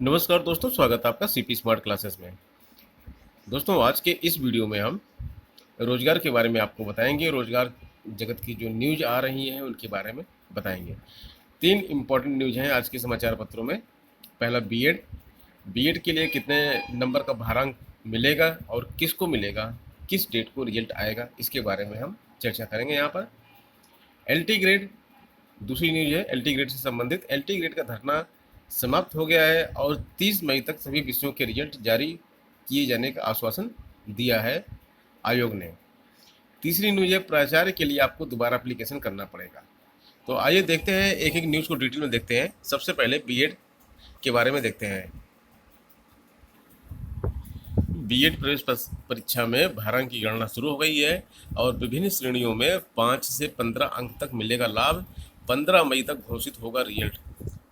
नमस्कार दोस्तों, स्वागत है आपका सीपी स्मार्ट क्लासेस में। दोस्तों, आज के इस वीडियो में हम रोजगार के बारे में आपको बताएंगे। रोजगार जगत की जो न्यूज आ रही हैं उनके बारे में बताएंगे। तीन इम्पोर्टेंट न्यूज हैं आज के समाचार पत्रों में। पहला, बीएड। बीएड के लिए कितने नंबर का भारांक मिलेगा और किसको मिलेगा, किस डेट को रिजल्ट आएगा, इसके बारे में हम चर्चा करेंगे यहाँ पर। एलटी ग्रेड, दूसरी न्यूज है एलटी ग्रेड से संबंधित। एलटी ग्रेड का धरना समाप्त हो गया है और 30 मई तक सभी विषयों के रिजल्ट जारी किए जाने का आश्वासन दिया है आयोग ने। तीसरी न्यूज है प्राचार्य के लिए आपको दोबारा एप्लीकेशन करना पड़ेगा। तो आइए देखते हैं, एक एक न्यूज़ को डिटेल में देखते हैं। सबसे पहले बीएड के बारे में देखते हैं। बीएड प्रवेश परीक्षा में भारांक की गणना शुरू हो गई है और विभिन्न श्रेणियों में 5 से 15 अंक तक मिलेगा लाभ। 15 मई तक घोषित होगा रिजल्ट।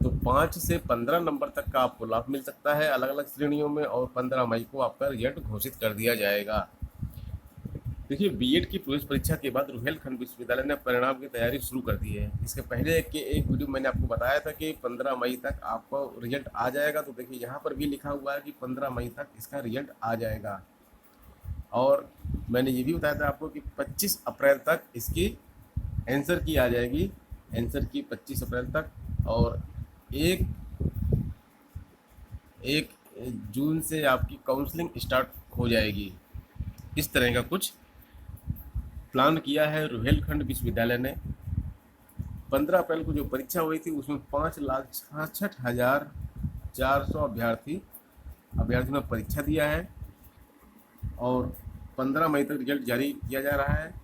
तो 5 से 15 नंबर तक का आपको लाभ मिल सकता है अलग अलग श्रेणियों में, और 15 मई को आपका रिजल्ट घोषित कर दिया जाएगा। देखिए, बीएड की प्रवेश परीक्षा के बाद रुहेलखंड विश्वविद्यालय ने परिणाम की तैयारी शुरू कर दी है। इसके पहले के एक वीडियो मैंने आपको बताया था कि 15 मई तक आपको रिजल्ट आ जाएगा। तो देखिए, यहाँ पर भी लिखा हुआ है कि 15 मई तक इसका रिजल्ट आ जाएगा। और मैंने ये भी बताया था आपको कि 25 अप्रैल तक इसकी आंसर की आ जाएगी। आंसर की 25 अप्रैल तक, और एक एक जून से आपकी काउंसलिंग स्टार्ट हो जाएगी। इस तरह का कुछ प्लान किया है रुहेलखंड विश्वविद्यालय ने। 15 अप्रैल को जो परीक्षा हुई थी उसमें 5,66,400 अभ्यर्थियों ने परीक्षा दिया है और 15 मई तक रिजल्ट जारी किया जा रहा है।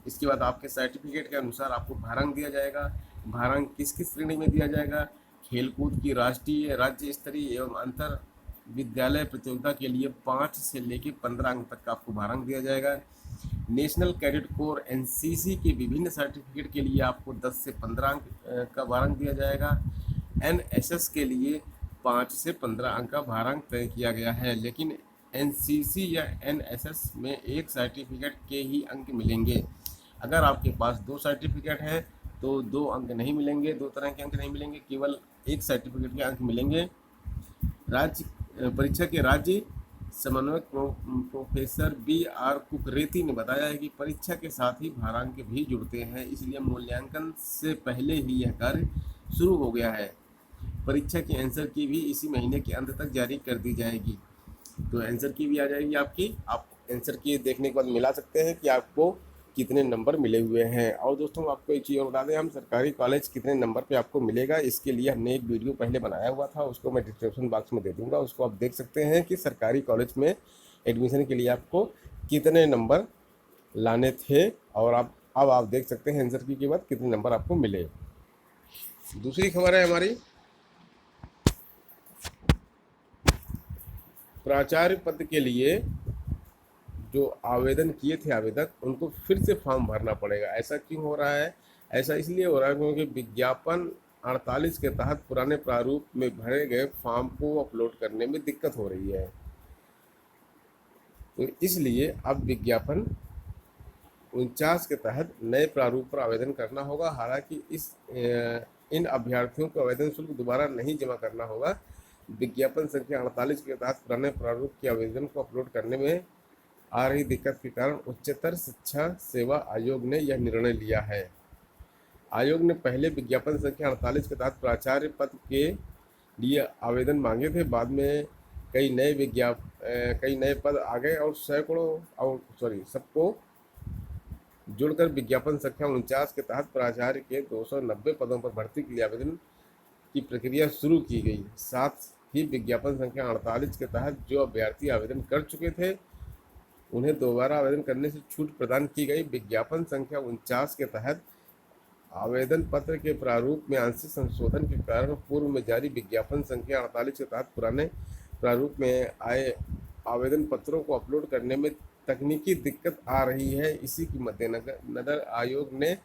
इसके बाद आपके सर्टिफिकेट के अनुसार आपको भारांक दिया जाएगा। भारांक किस किस श्रेणी में दिया जाएगा? खेलकूद की राष्ट्रीय, राज्य स्तरीय एवं अंतर विद्यालय प्रतियोगिता के लिए 5 से लेकर 15 अंक तक का आपको भारांक दिया जाएगा। नेशनल कैडेट कोर एनसीसी के विभिन्न सर्टिफिकेट के लिए आपको 10 से 15 अंक का भारांक दिया जाएगा। एनएसएस के लिए 5 से 15 अंक का भारांक तय किया गया है, लेकिन एनसीसी या एनएसएस में एक सर्टिफिकेट के ही अंक मिलेंगे। अगर आपके पास 2 सर्टिफिकेट हैं तो 2 अंक नहीं मिलेंगे, 2 तरह के अंक नहीं मिलेंगे, केवल एक सर्टिफिकेट के अंक मिलेंगे। राज्य परीक्षा के राज्य समन्वयक प्रोफेसर बी.आर. कुकरेती ने बताया है कि परीक्षा के साथ ही भारांक भी जुड़ते हैं, इसलिए मूल्यांकन से पहले ही यह कार्य शुरू हो गया है। परीक्षा की आंसर की भी इसी महीने के अंत तक जारी कर दी जाएगी। तो आंसर की भी आ जाएगी आपकी। आप आंसर की देखने के बाद मिला सकते हैं कि आपको कितने नंबर मिले हुए हैं। और दोस्तों, आपको एक चीज़ और बता दें, हम सरकारी कॉलेज कितने नंबर पे आपको मिलेगा इसके लिए हमने एक वीडियो पहले बनाया हुआ था, उसको मैं डिस्क्रिप्शन बॉक्स में दे दूंगा। उसको आप देख सकते हैं कि सरकारी कॉलेज में एडमिशन के लिए आपको कितने नंबर लाने थे, और अब आप देख सकते हैं आंसर की के बाद कितने नंबर आपको मिले। दूसरी खबर है हमारी, प्राचार्य पद के लिए जो आवेदन किए थे आवेदक, उनको फिर से फॉर्म भरना पड़ेगा। ऐसा क्यों हो रहा है? ऐसा इसलिए हो रहा है क्योंकि विज्ञापन 48 के तहत पुराने प्रारूप में भरे गए फॉर्म को अपलोड करने में दिक्कत हो रही है। तो इसलिए अब विज्ञापन 49 के तहत नए प्रारूप पर आवेदन करना होगा। हालांकि इन अभ्यर्थियों को आवेदन शुल्क दोबारा नहीं जमा करना होगा। विज्ञापन संख्या 48 के तहत पुराने प्रारूप के आवेदन को अपलोड करने में आ रही दिक्कत के कारण उच्चतर शिक्षा सेवा आयोग ने यह निर्णय लिया है। आयोग ने पहले विज्ञापन संख्या 48 के तहत प्राचार्य पद के लिए आवेदन मांगे थे। बाद में कई नए पद आ गए और सबको जुड़कर विज्ञापन संख्या 49 के तहत प्राचार्य के 290 पदों पर भर्ती के लिए आवेदन की प्रक्रिया शुरू की गई। साथ ही विज्ञापन संख्या 48 के तहत जो अभ्यर्थी आवेदन कर चुके थे उन्हें दोबारा आवेदन करने से छूट प्रदान की गई। विज्ञापन संख्या 49 के तहत आवेदन पत्र के प्रारूप में आंशिक संशोधन के कारण पूर्व में जारी विज्ञापन संख्या 48 के तहत पुराने प्रारूप में आए आवेदन पत्रों को अपलोड करने में तकनीकी दिक्कत आ रही है। इसी के मद्देनजर आयोग ने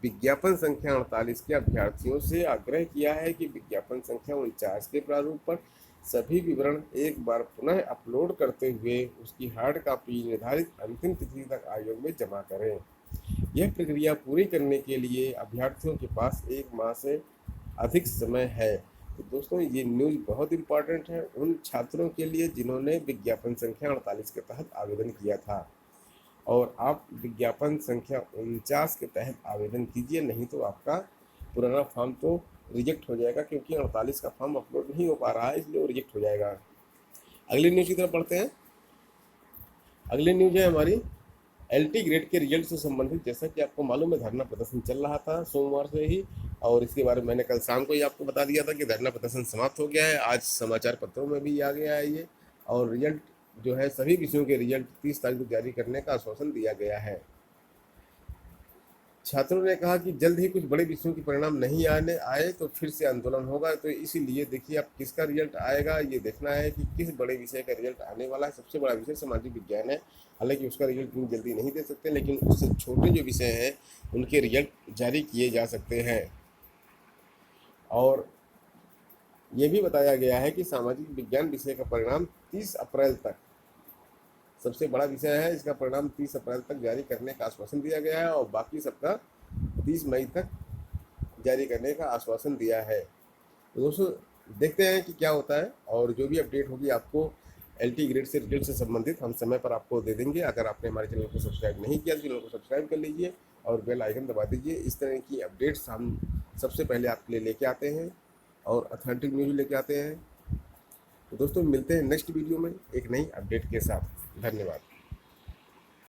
विज्ञापन संख्या 48 के अभ्यर्थियों से आग्रह किया है कि विज्ञापन संख्या 49 के प्रारूप पर सभी विवरण एक बार पुनः अपलोड करते हुए उसकी हार्ड कॉपी निर्धारित अंतिम तिथि तक आयोग में जमा करें। यह प्रक्रिया पूरी करने के लिए अभ्यर्थियों के पास 1 माह से अधिक समय है। तो दोस्तों ये न्यूज़ बहुत इम्पॉर्टेंट है उन छात्रों के लिए जिन्होंने विज्ञापन संख्या 48 के तहत आवेदन किया था। और आप विज्ञापन संख्या 49 के तहत आवेदन कीजिए, नहीं तो आपका पुराना फॉर्म तो रिजेक्ट हो जाएगा, क्योंकि 48 का फॉर्म अपलोड नहीं हो पा रहा है, इसलिए वो रिजेक्ट हो जाएगा। अगली न्यूज़ की तरफ पढ़ते हैं। अगली न्यूज़ है हमारी एलटी ग्रेड के रिजल्ट से संबंधित। जैसा कि आपको मालूम है, धरना प्रदर्शन चल रहा था सोमवार से ही, और इसके बारे में मैंने कल शाम को ही आपको बता दिया था कि धरना प्रदर्शन समाप्त हो गया है। आज समाचार पत्रों में भी आ गया है ये, और रिजल्ट जो है सभी विषयों के रिजल्ट 30 तारीख को जारी करने का आश्वासन दिया गया है। छात्रों ने कहा कि जल्द ही कुछ बड़े विषयों के परिणाम नहीं आए तो फिर से आंदोलन होगा। तो इसीलिए देखिए अब किसका रिजल्ट आएगा, ये देखना है कि किस बड़े विषय का रिजल्ट आने वाला है। सबसे बड़ा विषय सामाजिक विज्ञान है, हालांकि उसका रिजल्ट इतनी जल्दी नहीं दे सकते, लेकिन उससे छोटे जो विषय हैं उनके रिजल्ट जारी किए जा सकते हैं। और ये भी बताया गया है कि सामाजिक विज्ञान विषय का परिणाम 30 अप्रैल तक, सबसे बड़ा विषय है, इसका परिणाम 30 अप्रैल तक जारी करने का आश्वासन दिया गया है, और बाकी सबका 30 मई तक जारी करने का आश्वासन दिया है। तो दोस्तों देखते हैं कि क्या होता है, और जो भी अपडेट होगी आपको एलटी ग्रेड से रिजल्ट से संबंधित हम समय पर आपको दे देंगे। अगर आपने हमारे चैनल को सब्सक्राइब नहीं किया तो चैनल को सब्सक्राइब कर लीजिए और बेल आइकन दबा दीजिए। इस तरह की अपडेट्स हम सबसे पहले आपके लिए लेके आते हैं और अथेंटिक न्यूज़ लेके आते हैं। तो दोस्तों मिलते हैं नेक्स्ट वीडियो में एक नई अपडेट के साथ। धन्यवाद।